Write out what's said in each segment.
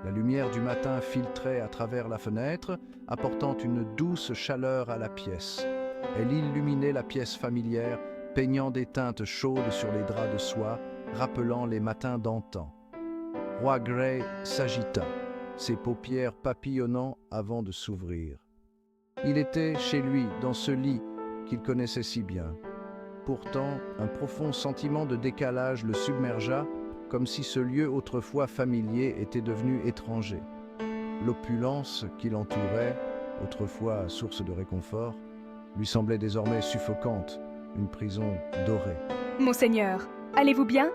La lumière du matin filtrait à travers la fenêtre, apportant une douce chaleur à la pièce. Elle illuminait la pièce familière, peignant des teintes chaudes sur les draps de soie, rappelant les matins d'antan. Roi Grey s'agita, ses paupières papillonnant avant de s'ouvrir. Il était chez lui, dans ce lit qu'il connaissait si bien. Pourtant, un profond sentiment de décalage le submergea, comme si ce lieu autrefois familier était devenu étranger. L'opulence qui l'entourait, autrefois source de réconfort, lui semblait désormais suffocante, une prison dorée. Monseigneur, allez-vous bien?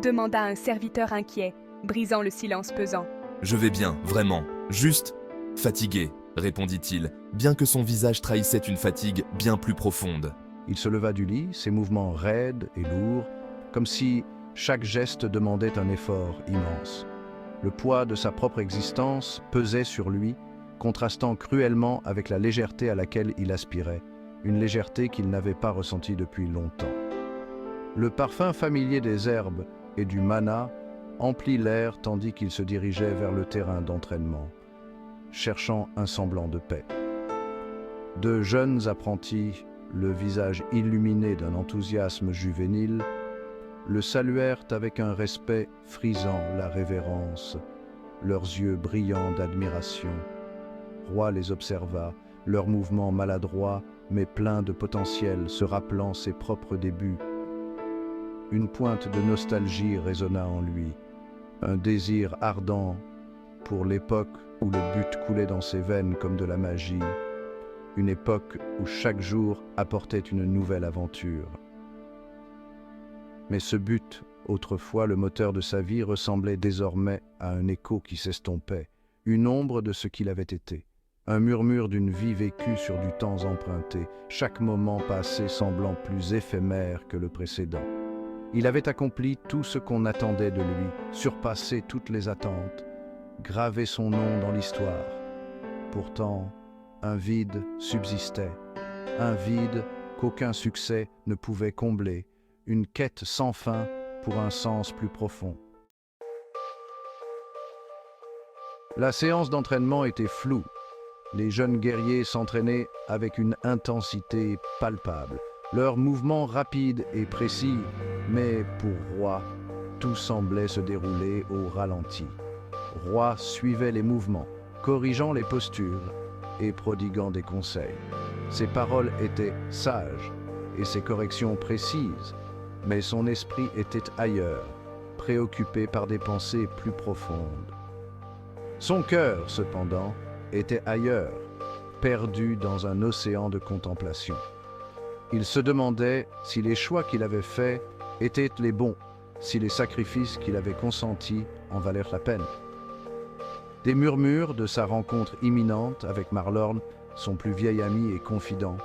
Demanda un serviteur inquiet, brisant le silence pesant. Je vais bien, vraiment. Juste fatigué, répondit-il, bien que son visage trahissait une fatigue bien plus profonde. Il se leva du lit, ses mouvements raides et lourds, comme si chaque geste demandait un effort immense. Le poids de sa propre existence pesait sur lui, contrastant cruellement avec la légèreté à laquelle il aspirait, une légèreté qu'il n'avait pas ressentie depuis longtemps. Le parfum familier des herbes et du mana emplit l'air tandis qu'il se dirigeait vers le terrain d'entraînement, cherchant un semblant de paix. Deux jeunes apprentis, le visage illuminé d'un enthousiasme juvénile, le saluèrent avec un respect frisant la révérence, leurs yeux brillants d'admiration. Roi les observa, leurs mouvements maladroits mais pleins de potentiel, se rappelant ses propres débuts. Une pointe de nostalgie résonna en lui, un désir ardent pour l'époque où le but coulait dans ses veines comme de la magie, une époque où chaque jour apportait une nouvelle aventure. Mais ce but, autrefois le moteur de sa vie, ressemblait désormais à un écho qui s'estompait, une ombre de ce qu'il avait été, un murmure d'une vie vécue sur du temps emprunté, chaque moment passé semblant plus éphémère que le précédent. Il avait accompli tout ce qu'on attendait de lui, surpassé toutes les attentes, gravé son nom dans l'histoire. Pourtant, un vide subsistait, un vide qu'aucun succès ne pouvait combler, une quête sans fin pour un sens plus profond. La séance d'entraînement était floue. Les jeunes guerriers s'entraînaient avec une intensité palpable, leurs mouvements rapides et précis, mais pour Roi, tout semblait se dérouler au ralenti. Roi suivait les mouvements, corrigeant les postures et prodiguant des conseils. Ses paroles étaient sages et ses corrections précises, mais son esprit était ailleurs, préoccupé par des pensées plus profondes. Son cœur, cependant, était ailleurs, perdu dans un océan de contemplation. Il se demandait si les choix qu'il avait faits étaient les bons, si les sacrifices qu'il avait consentis en valèrent la peine. Des murmures de sa rencontre imminente avec Marlorn, son plus vieil ami et confident,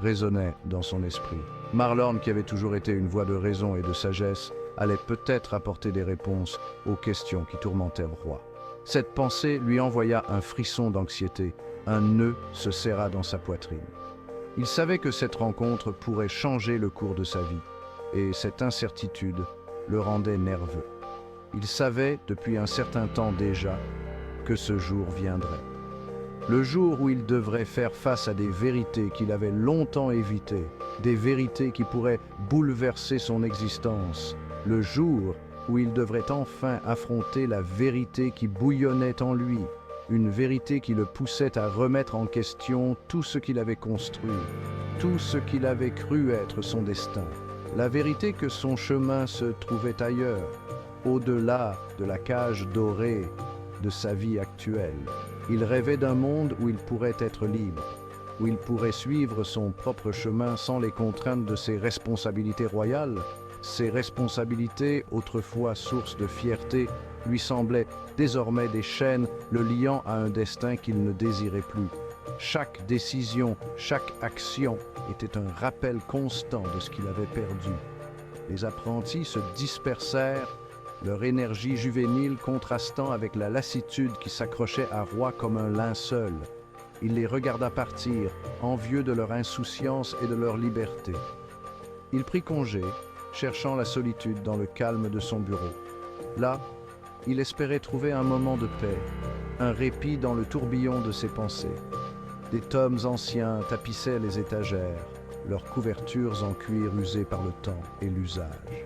résonnaient dans son esprit. Marlorn, qui avait toujours été une voix de raison et de sagesse, allait peut-être apporter des réponses aux questions qui tourmentèrent Roi. Cette pensée lui envoya un frisson d'anxiété, un nœud se serra dans sa poitrine. Il savait que cette rencontre pourrait changer le cours de sa vie, et cette incertitude le rendait nerveux. Il savait, depuis un certain temps déjà, que ce jour viendrait. Le jour où il devrait faire face à des vérités qu'il avait longtemps évitées, des vérités qui pourraient bouleverser son existence. Le jour où il devrait enfin affronter la vérité qui bouillonnait en lui, une vérité qui le poussait à remettre en question tout ce qu'il avait construit, tout ce qu'il avait cru être son destin. La vérité que son chemin se trouvait ailleurs, au-delà de la cage dorée de sa vie actuelle. Il rêvait d'un monde où il pourrait être libre, où il pourrait suivre son propre chemin sans les contraintes de ses responsabilités royales. Ses responsabilités, autrefois source de fierté, lui semblaient désormais des chaînes le liant à un destin qu'il ne désirait plus. Chaque décision, chaque action était un rappel constant de ce qu'il avait perdu. Les apprentis se dispersèrent, leur énergie juvénile contrastant avec la lassitude qui s'accrochait à Roi comme un linceul. Il les regarda partir, envieux de leur insouciance et de leur liberté. Il prit congé, cherchant la solitude dans le calme de son bureau. Là, Il espérait trouver un moment de paix, un répit dans le tourbillon de ses pensées. Des tomes anciens tapissaient les étagères, leurs couvertures en cuir usées par le temps et l'usage.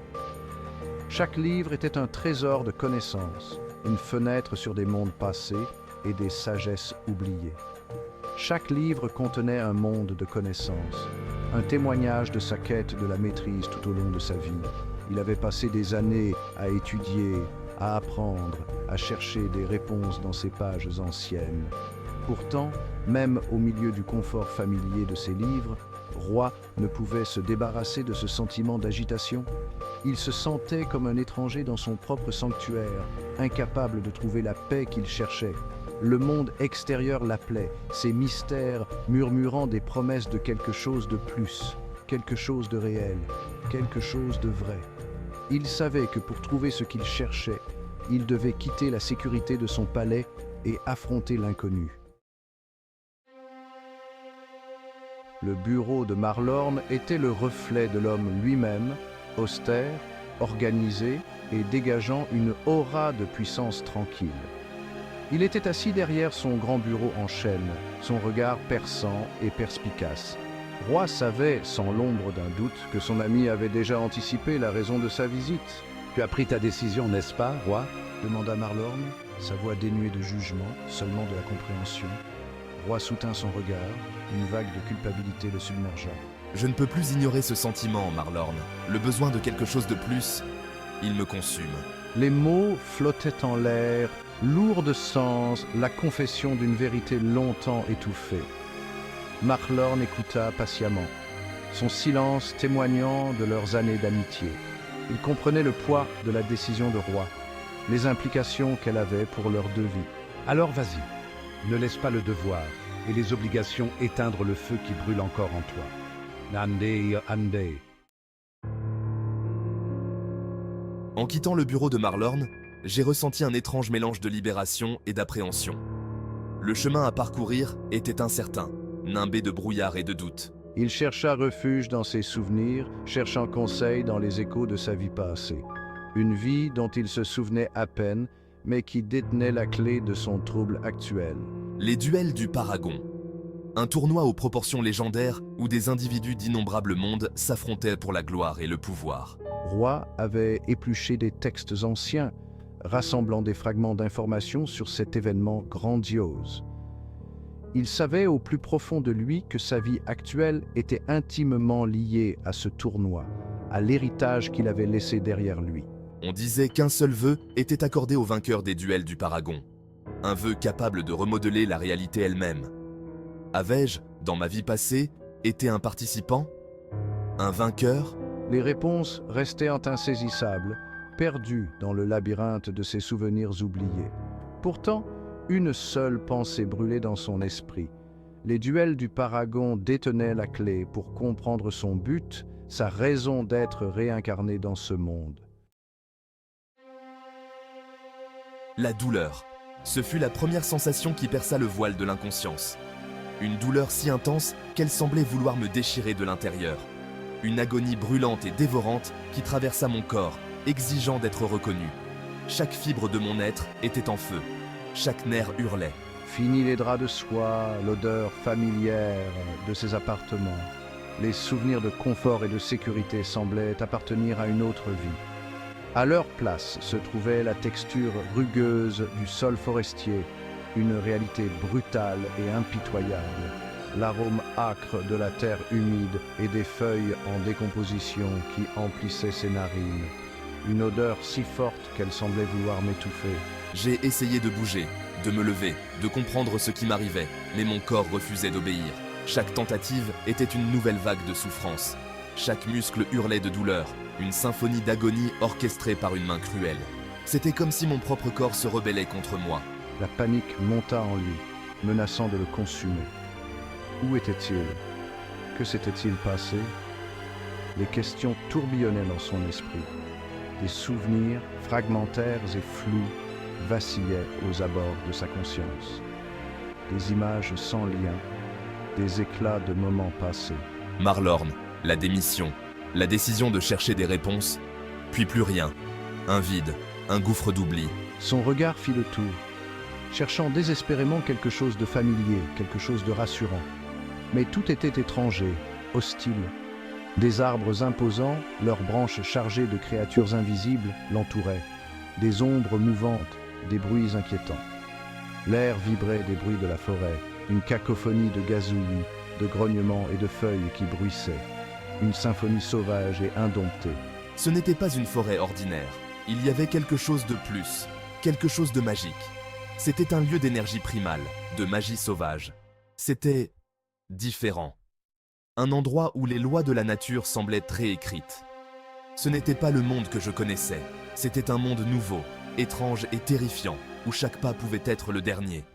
Chaque livre était un trésor de connaissances, une fenêtre sur des mondes passés et des sagesses oubliées. Chaque livre contenait un monde de connaissances, un témoignage de sa quête de la maîtrise tout au long de sa vie. Il avait passé des années à étudier, à apprendre, à chercher des réponses dans ces pages anciennes. Pourtant, même au milieu du confort familier de ses livres, Roy ne pouvait se débarrasser de ce sentiment d'agitation. Il se sentait comme un étranger dans son propre sanctuaire, incapable de trouver la paix qu'il cherchait. Le monde extérieur l'appelait, ses mystères murmurant des promesses de quelque chose de plus, quelque chose de réel, quelque chose de vrai. Il savait que pour trouver ce qu'il cherchait, il devait quitter la sécurité de son palais et affronter l'inconnu. Le bureau de Marlorn était le reflet de l'homme lui-même, austère, organisé et dégageant une aura de puissance tranquille. Il était assis derrière son grand bureau en chêne, son regard perçant et perspicace. Roy savait, sans l'ombre d'un doute, que son ami avait déjà anticipé la raison de sa visite. Tu as pris ta décision, n'est-ce pas, Roy ? Demanda Marlorn, sa voix dénuée de jugement, seulement de la compréhension. Roy soutint son regard, une vague de culpabilité le submergea. Je ne peux plus ignorer ce sentiment, Marlorn. Le besoin de quelque chose de plus, il me consume. Les mots flottaient en l'air, lourds de sens, la confession d'une vérité longtemps étouffée. Marlorn écouta patiemment, son silence témoignant de leurs années d'amitié. Il comprenait le poids de la décision de Roy, les implications qu'elle avait pour leurs deux vies. Alors vas-y, ne laisse pas le devoir et les obligations éteindre le feu qui brûle encore en toi. Nande, ande. En quittant le bureau de Marlorn, j'ai ressenti un étrange mélange de libération et d'appréhension. Le chemin à parcourir était incertain, nimbé de brouillard et de doute. Il chercha refuge dans ses souvenirs, cherchant conseil dans les échos de sa vie passée. Une vie dont il se souvenait à peine, mais qui détenait la clé de son trouble actuel. Les duels du Paragon. Un tournoi aux proportions légendaires où des individus d'innombrables mondes s'affrontaient pour la gloire et le pouvoir. Roy avait épluché des textes anciens, rassemblant des fragments d'informations sur cet événement grandiose. Il savait au plus profond de lui que sa vie actuelle était intimement liée à ce tournoi, à l'héritage qu'il avait laissé derrière lui. On disait qu'un seul vœu était accordé aux vainqueurs des duels du Paragon. Un vœu capable de remodeler la réalité elle-même. Avais-je, dans ma vie passée, été un participant ? Un vainqueur ? Les réponses restaient insaisissables, perdues dans le labyrinthe de ses souvenirs oubliés. Pourtant, une seule pensée brûlait dans son esprit. Les duels du Paragon détenaient la clé pour comprendre son but, sa raison d'être réincarné dans ce monde. La douleur. Ce fut la première sensation qui perça le voile de l'inconscience. Une douleur si intense qu'elle semblait vouloir me déchirer de l'intérieur. Une agonie brûlante et dévorante qui traversa mon corps, exigeant d'être reconnu. Chaque fibre de mon être était en feu. Chaque nerf hurlait. Fini les draps de soie, l'odeur familière de ses appartements. Les souvenirs de confort et de sécurité semblaient appartenir à une autre vie. À leur place se trouvait la texture rugueuse du sol forestier, une réalité brutale et impitoyable. L'arôme âcre de la terre humide et des feuilles en décomposition qui emplissaient ses narines. Une odeur si forte qu'elle semblait vouloir m'étouffer. J'ai essayé de bouger, de me lever, de comprendre ce qui m'arrivait, mais mon corps refusait d'obéir. Chaque tentative était une nouvelle vague de souffrance. Chaque muscle hurlait de douleur, une symphonie d'agonie orchestrée par une main cruelle. C'était comme si mon propre corps se rebellait contre moi. La panique monta en lui, menaçant de le consumer. Où était-il? Que s'était-il passé? Les questions tourbillonnaient dans son esprit. Des souvenirs fragmentaires et flous vacillaient aux abords de sa conscience. Des images sans lien, des éclats de moments passés. Marlorn, la démission, la décision de chercher des réponses, puis plus rien. Un vide, un gouffre d'oubli. Son regard fit le tour, cherchant désespérément quelque chose de familier, quelque chose de rassurant. Mais tout était étranger, hostile. Des arbres imposants, leurs branches chargées de créatures invisibles, l'entouraient. Des ombres mouvantes, des bruits inquiétants. L'air vibrait des bruits de la forêt, une cacophonie de gazouillis, de grognements et de feuilles qui bruissaient. Une symphonie sauvage et indomptée. Ce n'était pas une forêt ordinaire. Il y avait quelque chose de plus, quelque chose de magique. C'était un lieu d'énergie primale, de magie sauvage. C'était différent. Un endroit où les lois de la nature semblaient réécrites. Ce n'était pas le monde que je connaissais. C'était un monde nouveau, étrange et terrifiant, où chaque pas pouvait être le dernier.